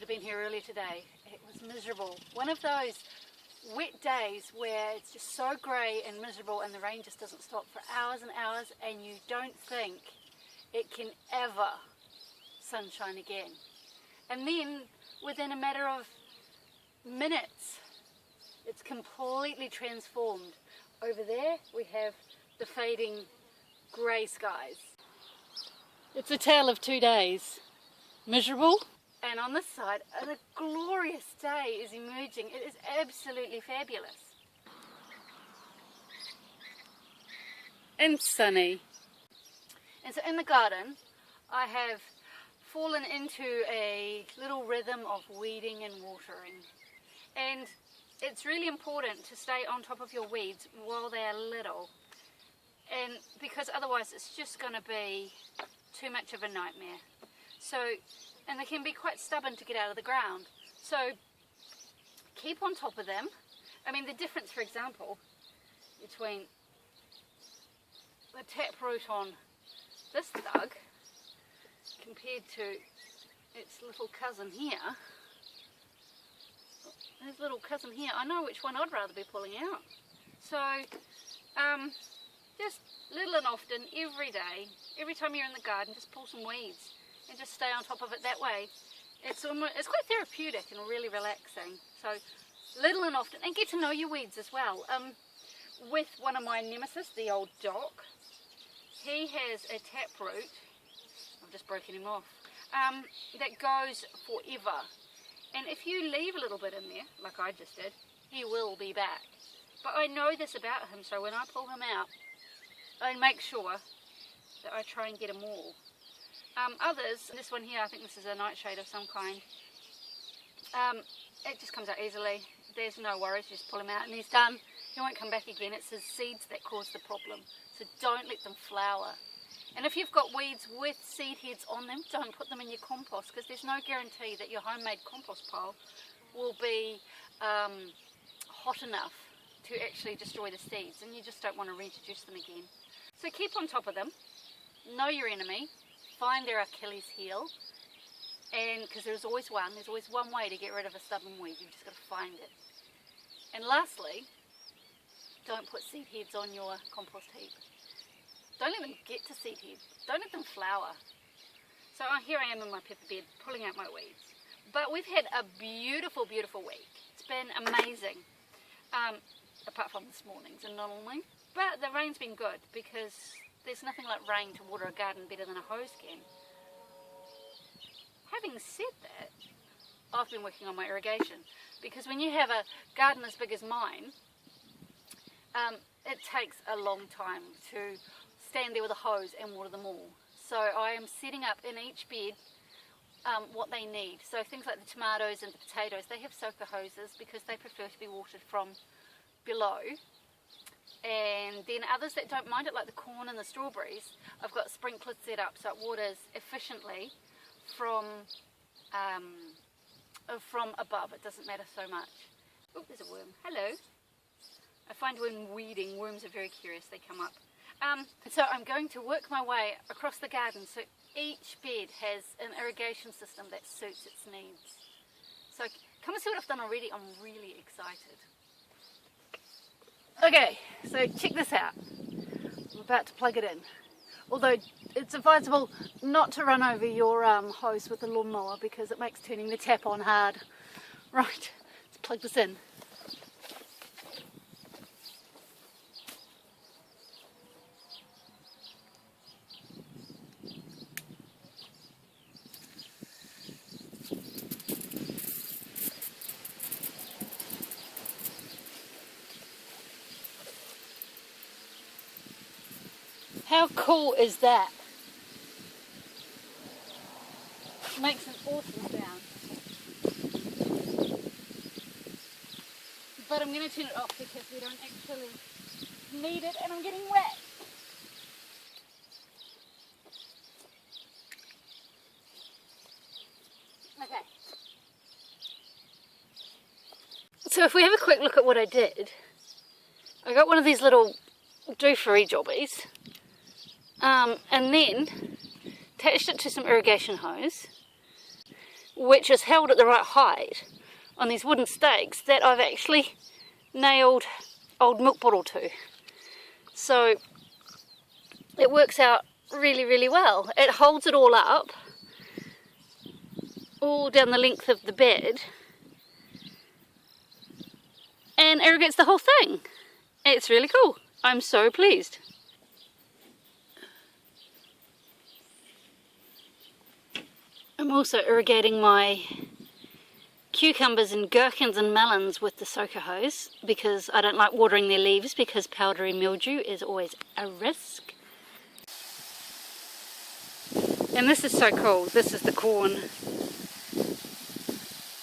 been here earlier today. It was miserable. One of those wet days where it's just so grey and miserable and the rain just doesn't stop for hours and hours, and you don't think it can ever sunshine again. And then within a matter of minutes, it's completely transformed. Over there we have the fading grey skies. It's a tale of 2 days. Miserable, and on this side a glorious day is emerging. It is absolutely fabulous. And sunny. And so in the garden I have fallen into a little rhythm of weeding and watering. And it's really important to stay on top of your weeds while they are little. And because otherwise it's just going to be too much of a nightmare. So, and they can be quite stubborn to get out of the ground. So keep on top of them. I mean, the difference, for example, between the taproot on this dug compared to its little cousin here, his little cousin here, I know which one I'd rather be pulling out. So just little and often, every day, every time you're in the garden, just pull some weeds and just stay on top of it that way. It's quite therapeutic and really relaxing. So little and often, and get to know your weeds as well. With one of my nemesis, the old dock, he has a taproot, I've just broken him off, that goes forever. And if you leave a little bit in there, like I just did, he will be back. But I know this about him, so when I pull him out, I make sure that I try and get them all. Others, this one here, I think this is a nightshade of some kind, it just comes out easily. There's no worries, you just pull him out and he's done. He won't come back again. It's his seeds that cause the problem, so don't let them flower. And if you've got weeds with seed heads on them, don't put them in your compost, because there's no guarantee that your homemade compost pile will be hot enough to actually destroy the seeds, and you just don't want to reintroduce them again. So keep on top of them, know your enemy, find their Achilles heel, and because there's always one way to get rid of a stubborn weed. You've just got to find it. And lastly, don't put seed heads on your compost heap. Don't let them get to seed heads. Don't let them flower. So here I am in my pepper bed pulling out my weeds. But we've had a beautiful, beautiful week. It's been amazing. Apart from this morning's and not only. But the rain's been good, because there's nothing like rain to water a garden better than a hose can. Having said that, I've been working on my irrigation, because when you have a garden as big as mine, it takes a long time to stand there with a hose and water them all. So I am setting up in each bed what they need. So things like the tomatoes and the potatoes, they have soaker hoses because they prefer to be watered from below. And then others that don't mind it, like the corn and the strawberries, I've got sprinklers set up so it waters efficiently from above. It doesn't matter so much. Oh, there's a worm. Hello. I find when weeding, worms are very curious. They come up. So I'm going to work my way across the garden so each bed has an irrigation system that suits its needs. So come and see what I've done already. I'm really excited. Okay, so check this out. I'm about to plug it in. Although it's advisable not to run over your hose with the lawnmower, because it makes turning the tap on hard. Right, let's plug this in. How cool is that? Makes an awesome sound. But I'm going to turn it off because we don't actually need it and I'm getting wet. Okay. So if we have a quick look at what I did, I got one of these little doofery jobbies. And then attached it to some irrigation hose, which is held at the right height on these wooden stakes that I've actually nailed old milk bottle to. So it works out really, really well. It holds it all up, all down the length of the bed, and irrigates the whole thing. It's really cool. I'm so pleased. I'm also irrigating my cucumbers and gherkins and melons with the soaker hose because I don't like watering their leaves because powdery mildew is always a risk. And this is so cool. This is the corn.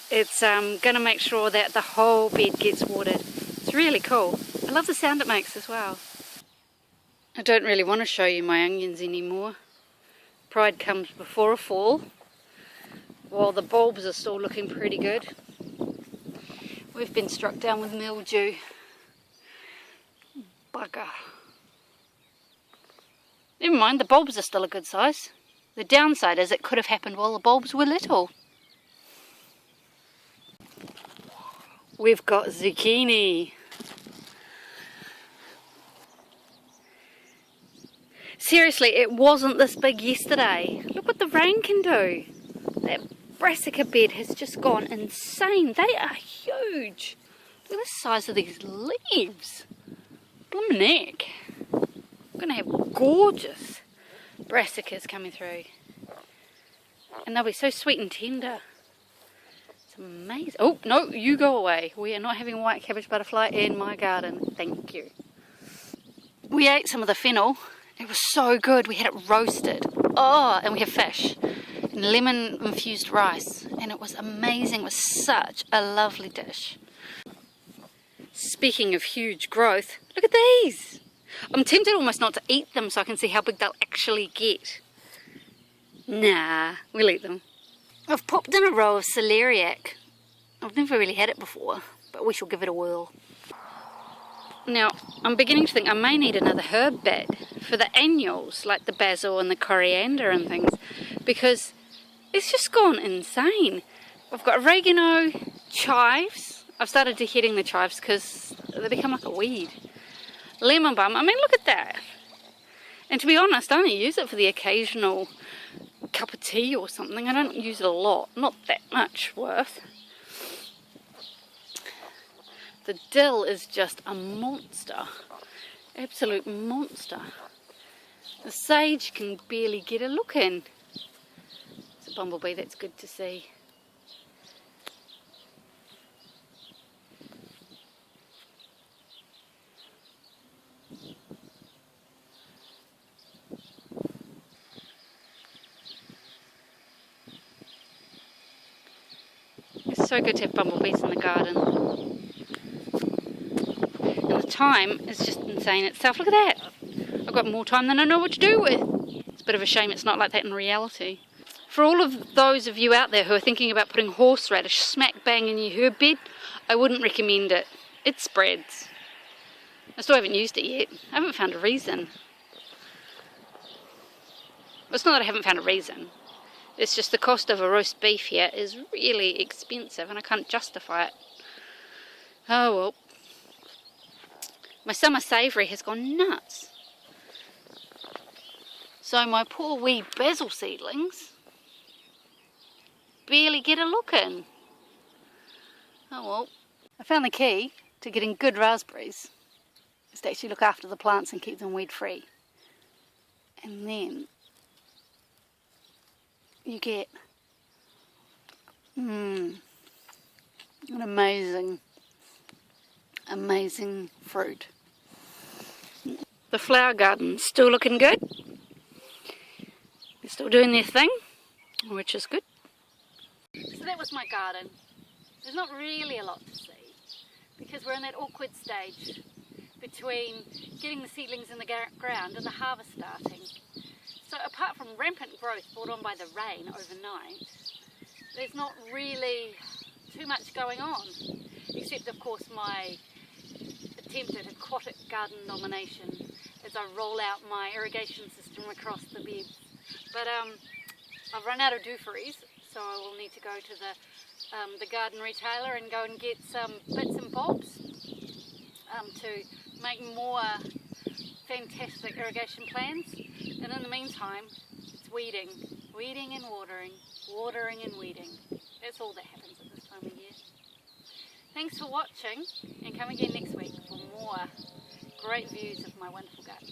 It's going to make sure that the whole bed gets watered. It's really cool. I love the sound it makes as well. I don't really want to show you my onions anymore. Pride comes before a fall. While the bulbs are still looking pretty good. We've been struck down with mildew. Bugger. Never mind, the bulbs are still a good size. The downside is it could have happened while the bulbs were little. We've got zucchini. Seriously, it wasn't this big yesterday. Look what the rain can do. That brassica bed has just gone insane. They are huge. Look at the size of these leaves. Blimmin' neck. We're going to have gorgeous brassicas coming through. And they'll be so sweet and tender. It's amazing. Oh, no, you go away. We are not having white cabbage butterfly in my garden. Thank you. We ate some of the fennel. It was so good. We had it roasted. Oh, and we have fish. Lemon infused rice, and it was amazing. It was such a lovely dish. Speaking of huge growth, look at these. I'm tempted almost not to eat them so I can see how big they'll actually get. Nah, we'll eat them. I've popped in a row of celeriac. I've never really had it before, but we shall give it a whirl. Now, I'm beginning to think I may need another herb bed for the annuals, like the basil and the coriander and things, because it's just gone insane. I've got oregano, chives. I've started deheading the chives because they become like a weed. Lemon balm. I mean, look at that. And to be honest, I only use it for the occasional cup of tea or something. I don't use it a lot. Not that much worth. The dill is just a monster. Absolute monster. The sage can barely get a look in. Bumblebee, that's good to see. It's so good to have bumblebees in the garden. And the time is just insane itself. Look at that. I've got more time than I know what to do with. It's a bit of a shame it's not like that in reality. For all of those of you out there who are thinking about putting horseradish smack bang in your herb bed, I wouldn't recommend it. It spreads. I still haven't used it yet. I haven't found a reason. Well, it's not that I haven't found a reason. It's just the cost of a roast beef here is really expensive and I can't justify it. Oh well. My summer savoury has gone nuts. So my poor wee basil seedlings barely get a look in. Oh well. I found the key to getting good raspberries is to actually look after the plants and keep them weed free. And then you get an amazing fruit. The flower garden's still looking good. They're still doing their thing, which is good. So that was my garden. There's not really a lot to see because we're in that awkward stage between getting the seedlings in the ground and the harvest starting. So apart from rampant growth brought on by the rain overnight, there's not really too much going on, except of course my attempt at aquatic garden nomination as I roll out my irrigation system across the beds. But I've run out of dooferys, so so I will need to go to the garden retailer and go and get some bits and bobs to make more fantastic irrigation plans. And in the meantime, it's weeding and watering, watering and weeding. That's all that happens at this time of year. Thanks for watching, and come again next week for more great views of my wonderful garden.